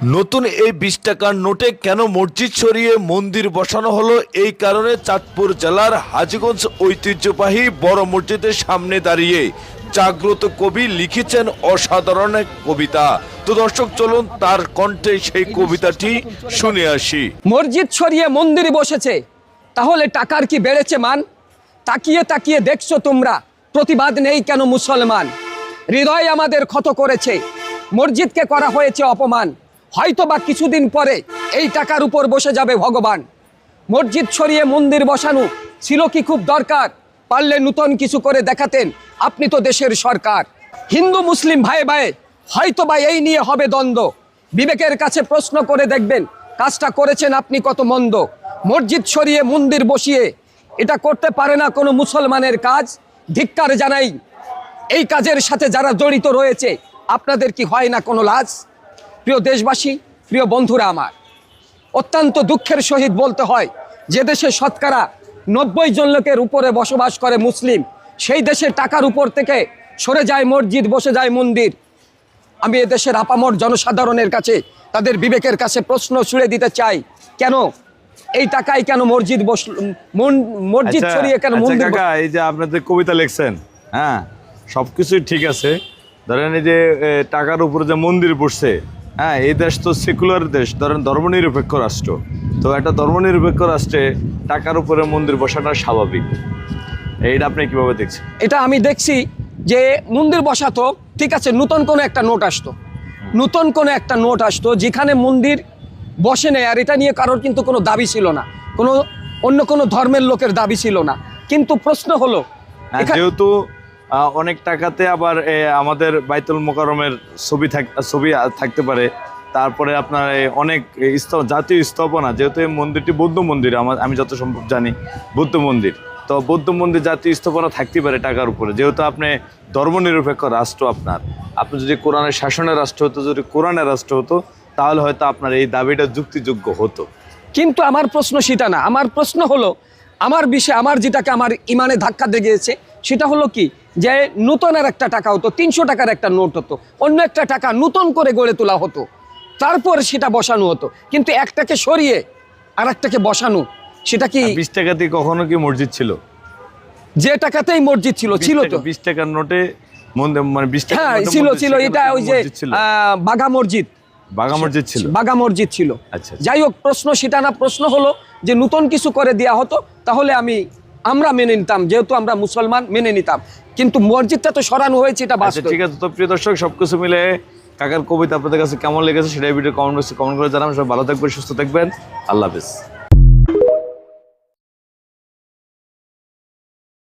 নতুন এই 20 টাকার নোটে কেন মসজিদ সরিয়ে মন্দির বসানো হলো, এই কারণে চাঁদপুর জেলার হাজীগঞ্জ ঐতিহ্যবাহী বড় মসজিদের সামনে দাঁড়িয়ে জাগ্রত কবি লিখেছেন অসাধারণ এক কবিতা। তো দর্শক চলুন তার কণ্ঠে সেই কবিতাটি শুনে আসি। মসজিদ সরিয়ে মন্দির বসেছে, তাহলে টাকার কি বেড়েছে মান? তাকিয়ে তাকিয়ে দেখছো তোমরা, প্রতিবাদ নেই কেন মুসলমান? হৃদয় আমাদের ক্ষত করেছে, মসজিদকে করা হয়েছে অপমান। হয়তোবা কিছুদিন পরে এই টাকার উপর বসে যাবে ভগবান। মসজিদ সরিয়ে মন্দির বসানো ছিল কি খুব দরকার? পারলে নূতন কিছু করে দেখাতেন, আপনি তো দেশের সরকার। হিন্দু মুসলিম ভাই ভাই হয়তোবা এই নিয়ে হবে দ্বন্দ্ব। বিবেকের কাছে প্রশ্ন করে দেখবেন, কাজটা করেছেন আপনি কত মন্দ। মসজিদ সরিয়ে মন্দির বসিয়ে এটা করতে পারে না কোনো মুসলমানের কাজ। ধিক্কার জানাই এই কাজের সাথে যারা জড়িত রয়েছে, আপনাদের কি হয় না কোনো লাজ? প্রিয় দেশবাসী, প্রিয় বন্ধুরা আমার, অত্যন্ত দুঃখের সহিত বলতে হয়, যে দেশে শতকরা 90 জন লোকের উপরে বসবাস করে মুসলিম, সেই দেশের টাকার উপর থেকে সরে যায় মসজিদ, বসে যায় মন্দির। আমি এদেশের আপামর জনসাধারণের কাছে, তাদের বিবেকের কাছে প্রশ্ন ছুড়ে দিতে চাই, কেন এই টাকায় কেন মসজিদ মসজিদ সরিয়ে কেন মন্দির? এই যে আপনাদের কবিতা লিখছেন, হ্যাঁ সবকিছুই ঠিক আছে, ধরেন এই যে টাকার উপরে যে মন্দির বসছে, হ্যাঁ এই দেশ তো সেকুলার দেশ, ধরেন ধর্মনিরপেক্ষ রাষ্ট্র। তো একটা ধর্মনিরপেক্ষ রাষ্ট্রে টাকার উপরে মন্দির বসানো স্বাভাবিক। এইটা আপনি কিভাবে দেখছেন? এটা আমি দেখছি যে মন্দির বসাতো ঠিক আছে, নতুন কোনো একটা নোট আসতো, নতুন কোনো একটা নোট আসতো যেখানে মন্দির বসে নেয়, আর এটা নিয়ে কারোর কিন্তু কোনো দাবি ছিল না, কোনো অন্য কোনো ধর্মের লোকের দাবি ছিল না। কিন্তু প্রশ্ন হলো, যেহেতু অনেক টাকাতে আবার আমাদের বাইতুল মোকাররমের ছবি থাকতে পারে, তারপরে আপনার অনেক জাতীয় স্থাপনা, যেহেতু এই মন্দিরটি বৌদ্ধ মন্দির, আমি যত সম্ভব জানি বৌদ্ধ মন্দির, তো বৌদ্ধ মন্দির জাতীয় স্থাপনা থাকতে পারে টাকার উপরে। যেহেতু আপনি ধর্মনিরপেক্ষ রাষ্ট্র, আপনি যদি কোরআনের শাসনের রাষ্ট্র হতো, যদি কোরআনের রাষ্ট্র হতো, তাহলে হয়তো আপনার এই দাবিটা যুক্তিযোগ্য হতো। কিন্তু আমার প্রশ্ন সেটা না। আমার প্রশ্ন হলো, আমার বিষয়ে আমার যেটাকে আমার ইমানে ধাক্কা দিয়ে গিয়েছে সেটা হলো কি, যে নূতনের একটা টাকা হতো, 300 টাকার একটা নোট হতো, অন্য একটা টাকা নূতন করে গড়ে তোলা হতো, তারপর সেটা বসানো হতো। কিন্তু একটাকে সরিয়ে আর একটাকে বসানো, সেটা কি 20 টাকাতে কখনো কি মসজিদ ছিল? যে টাকাতেই মসজিদ ছিল তো 20 টাকার নোটে মানে 20 টাকা হ্যাঁ ছিল এটা ওই যে বাঘা মসজিদ, বাঘা মসজিদ ছিল। আচ্ছা, যাই হোক, প্রশ্ন সেটা না। প্রশ্ন হলো যে নতুন কিছু করে দেয়া হতো, তাহলে আমরা মেনে নিতাম, যেহেতু আমরা মুসলমান মেনে নিতাম। কিন্তু মসজিদটা তো সরানো হয়েছে, এটা বাস্তব। ঠিক আছে। তো প্রিয় দর্শক, সবকিছু মিলে কাকার কবিতা আপনাদের কাছে কেমন লেগেছে সেটা ভিডিও কমেন্ট বক্সে কমেন্ট করে জানাবেন। সবাই ভালো থাকবেন, সুস্থ থাকবেন, আল্লাহ হাফেজ।